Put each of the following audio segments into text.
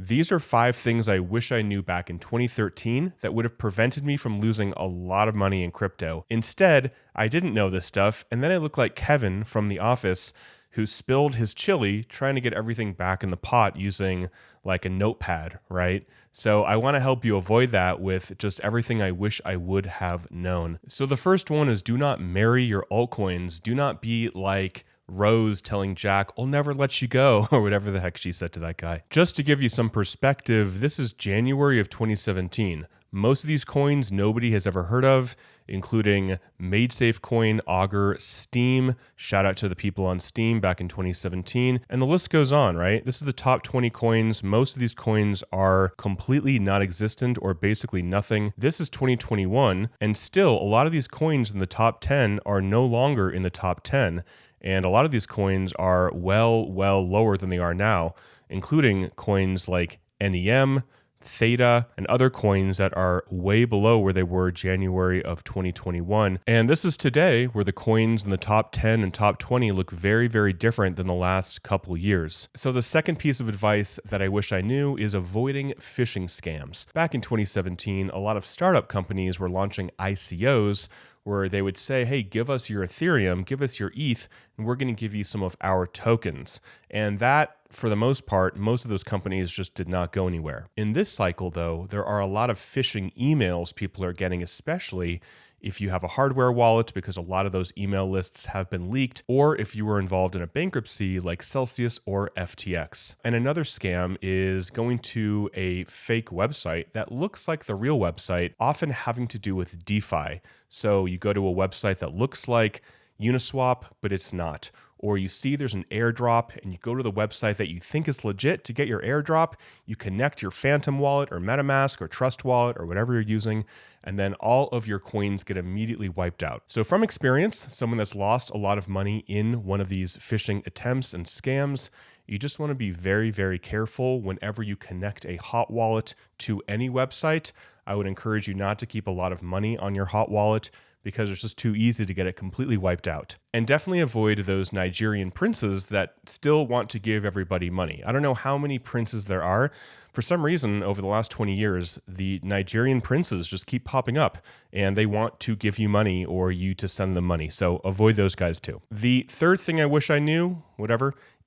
These are 5 things I wish I knew back in 2013 that would have prevented me from losing a lot of money in crypto. Instead, I didn't know this stuff, and then I look like Kevin from The Office who spilled his chili trying to get everything back in the pot using like a notepad, right? So I want to help you avoid that with just everything I wish I would have known. So the first one is do not marry your altcoins. Do not be like Rose telling Jack, "I'll never let you go," or whatever the heck she said to that guy. Just to give you some perspective, this is January of 2017. Most of these coins nobody has ever heard of, including MadeSafe Coin, Augur, Steam. Shout out to the people on Steam back in 2017. And the list goes on, right? This is the top 20 coins. Most of these coins are completely non-existent or basically nothing. This is 2021, and still a lot of these coins in the top 10 are no longer in the top 10. And a lot of these coins are well lower than they are now, including coins like NEM, Theta, and other coins that are way below where they were January of 2021. And this is today where the coins in the top 10 and top 20 look very, very different than the last couple years. So the second piece of advice that I wish I knew is avoiding phishing scams. Back in 2017, a lot of startup companies were launching ICOs where they would say, hey, give us your Ethereum, give us your ETH, and we're going to give you some of our tokens. And that, for the most part, most of those companies just did not go anywhere. In this cycle, though, there are a lot of phishing emails people are getting, especially if you have a hardware wallet, because a lot of those email lists have been leaked, or if you were involved in a bankruptcy like Celsius or FTX. And another scam is going to a fake website that looks like the real website, often having to do with DeFi. So you go to a website that looks like Uniswap, but it's not. Or you see there's an airdrop and you go to the website that you think is legit to get your airdrop, you connect your Phantom wallet or MetaMask or Trust wallet or whatever you're using, and then all of your coins get immediately wiped out. So from experience, someone that's lost a lot of money in one of these phishing attempts and scams, you just want to be very, very careful whenever you connect a hot wallet to any website. I would encourage you not to keep a lot of money on your hot wallet because it's just too easy to get it completely wiped out. And definitely avoid those Nigerian princes that still want to give everybody money. I don't know how many princes there are. For some reason, over the last 20 years, the Nigerian princes just keep popping up and they want to give you money or you to send them money. So avoid those guys too. The third thing I wish I knew,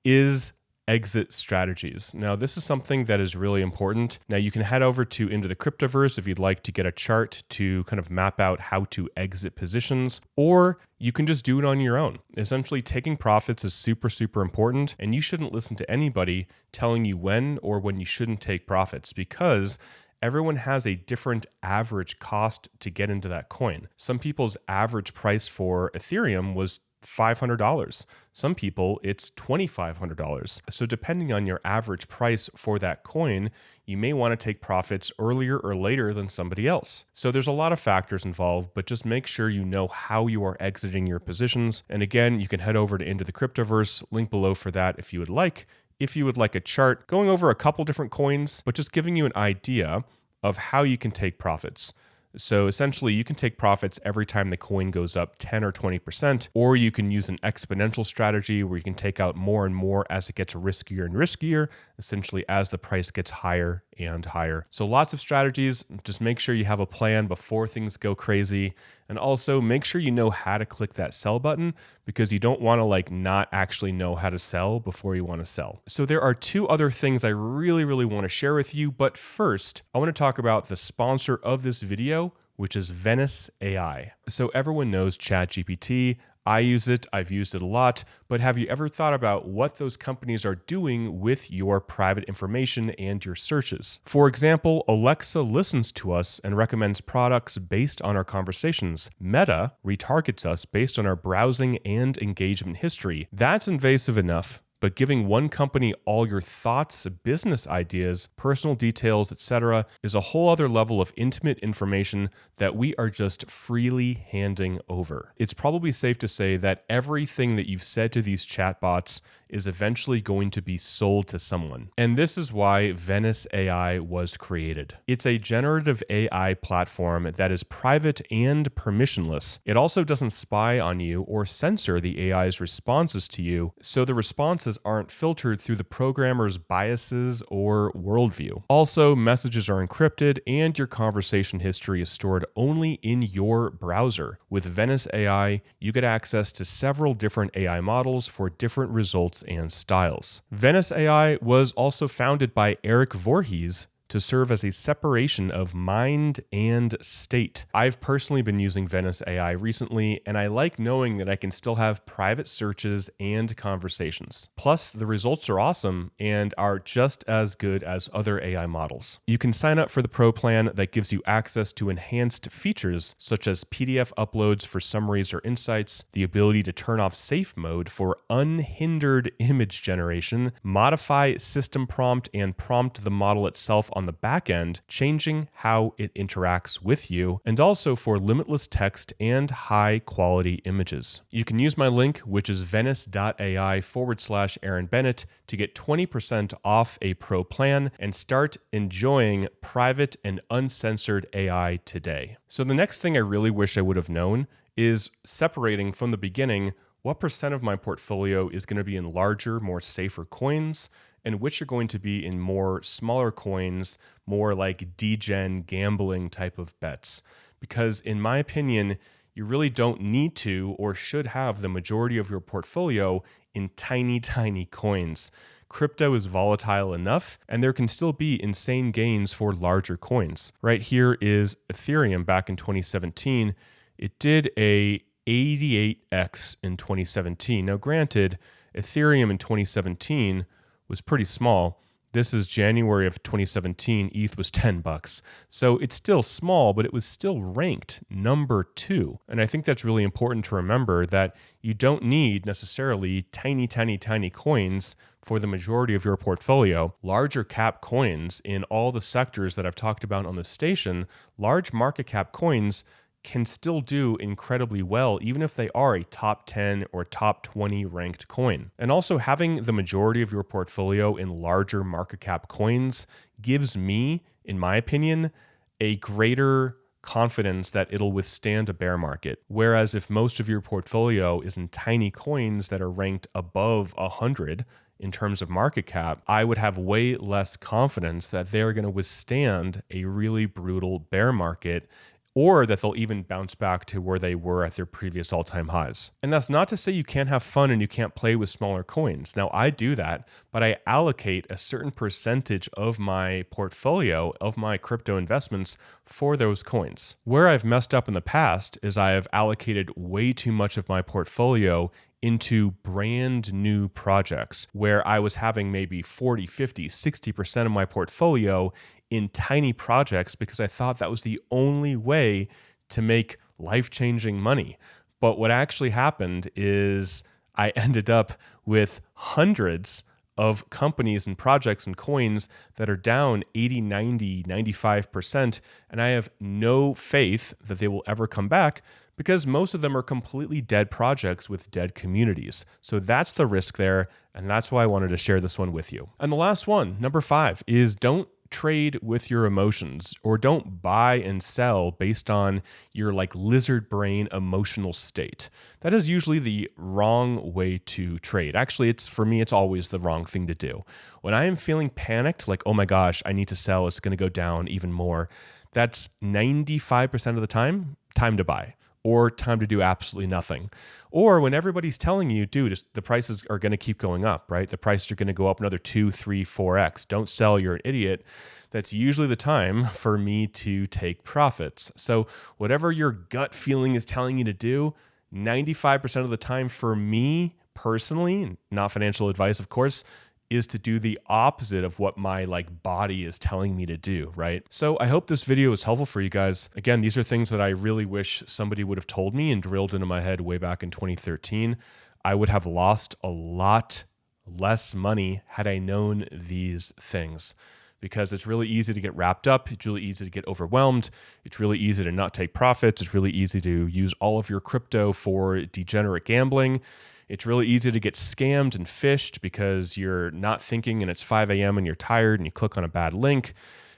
is exit strategies. Now, this is something that is really important. Now, you can head over to Into the Cryptoverse if you'd like to get a chart to kind of map out how to exit positions, or you can just do it on your own. Essentially, taking profits is super, super important, and you shouldn't listen to anybody telling you when or when you shouldn't take profits because everyone has a different average cost to get into that coin. Some people's average price for Ethereum was $500. Some people, it's $2,500. So depending on your average price for that coin, you may want to take profits earlier or later than somebody else. So there's a lot of factors involved, but just make sure you know how you are exiting your positions. And again, you can head over to Into the Cryptoverse, link below for that if you would like. If you would like a chart going over a couple different coins, but just giving you an idea of how you can take profits. So essentially, you can take profits every time the coin goes up 10 or 20%, or you can use an exponential strategy where you can take out more and more as it gets riskier and riskier, essentially as the price gets higher and higher. So lots of strategies. Just make sure you have a plan before things go crazy. And also make sure you know how to click that sell button because you don't want to not actually know how to sell before you want to sell. So there are 2 other things I really want to share with you. But first, I want to talk about the sponsor of this video, which is Venice AI. So everyone knows ChatGPT. I use it, I've used it a lot, but have you ever thought about what those companies are doing with your private information and your searches? For example, Alexa listens to us and recommends products based on our conversations. Meta retargets us based on our browsing and engagement history. That's invasive enough. But giving one company all your thoughts, business ideas, personal details, etc. is a whole other level of intimate information that we are just freely handing over. It's probably safe to say that everything that you've said to these chatbots is eventually going to be sold to someone. And this is why Venice AI was created. It's a generative AI platform that is private and permissionless. It also doesn't spy on you or censor the AI's responses to you, so the responses responses aren't filtered through the programmer's biases or worldview. Also, messages are encrypted and your conversation history is stored only in your browser. With Venice AI, you get access to several different AI models for different results and styles. Venice AI was also founded by Eric Voorhees to serve as a separation of mind and state. I've personally been using Venice AI recently, and I like knowing that I can still have private searches and conversations. Plus, the results are awesome and are just as good as other AI models. You can sign up for the Pro plan that gives you access to enhanced features such as PDF uploads for summaries or insights, the ability to turn off safe mode for unhindered image generation, modify system prompt and prompt the model itself on the back end, changing how it interacts with you, and also for limitless text and high quality images. You can use my link, which is venice.ai/Aaron Bennett, to get 20% off a pro plan and start enjoying private and uncensored AI today. So the next thing I really wish I would have known is separating from the beginning what percent of my portfolio is going to be in larger, more safer coins, and which are going to be in more smaller coins, more like degen gambling type of bets. Because in my opinion, you really don't need to or should have the majority of your portfolio in tiny, tiny coins. Crypto is volatile enough, and there can still be insane gains for larger coins. Right here is Ethereum back in 2017. It did a 88x in 2017. Now granted, Ethereum in 2017 was pretty small. This is January of 2017. ETH was $10. So it's still small, but it was still ranked number 2. And I think that's really important to remember that you don't need necessarily tiny, tiny, tiny coins for the majority of your portfolio. Larger cap coins in all the sectors that I've talked about on this station, large market cap coins can still do incredibly well, even if they are a top 10 or top 20 ranked coin. And also having the majority of your portfolio in larger market cap coins gives me, in my opinion, a greater confidence that it'll withstand a bear market. Whereas if most of your portfolio is in tiny coins that are ranked above 100 in terms of market cap, I would have way less confidence that they're going to withstand a really brutal bear market, or that they'll even bounce back to where they were at their previous all-time highs. And that's not to say you can't have fun and you can't play with smaller coins. Now, I do that, but I allocate a certain percentage of my portfolio, of my crypto investments, for those coins. Where I've messed up in the past is I have allocated way too much of my portfolio into brand new projects where I was having maybe 40, 50, 60% of my portfolio in tiny projects because I thought that was the only way to make life-changing money. But what actually happened is I ended up with hundreds of companies and projects and coins that are down 80, 90, 95%, and I have no faith that they will ever come back because most of them are completely dead projects with dead communities. So that's the risk there, and that's why I wanted to share this one with you. And the last one, number 5, is don't trade with your emotions, or don't buy and sell based on your like lizard brain emotional state. That is usually the wrong way to trade. Actually, for me, it's always the wrong thing to do. When I am feeling panicked, like, oh my gosh, I need to sell, it's going to go down even more, that's 95% of the time to buy, or time to do absolutely nothing. Or when everybody's telling you, dude, the prices are going to keep going up, right? The prices are going to go up another 2, 3, 4x. Don't sell, you're an idiot. That's usually the time for me to take profits. So whatever your gut feeling is telling you to do, 95% of the time for me personally, not financial advice, of course, is to do the opposite of what my like body is telling me to do, right? So I hope this video is helpful for you guys. Again, these are things that I really wish somebody would have told me and drilled into my head way back in 2013. I would have lost a lot less money had I known these things, because it's really easy to get wrapped up. It's really easy to get overwhelmed. It's really easy to not take profits. It's really easy to use all of your crypto for degenerate gambling. It's really easy to get scammed and phished because you're not thinking and it's 5 a.m. and you're tired and you click on a bad link.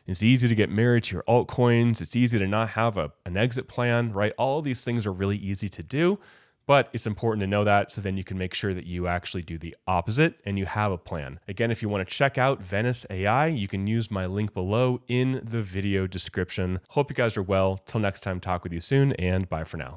It's easy to get married to your altcoins. It's easy to not have an exit plan, right? All of these things are really easy to do, But it's important to know that so then you can make sure that you actually do the opposite and you have a plan. Again, if you want to check out Venice AI, you can use my link below in the video description. Hope you guys are well. Till next time, talk with you soon, and bye for now.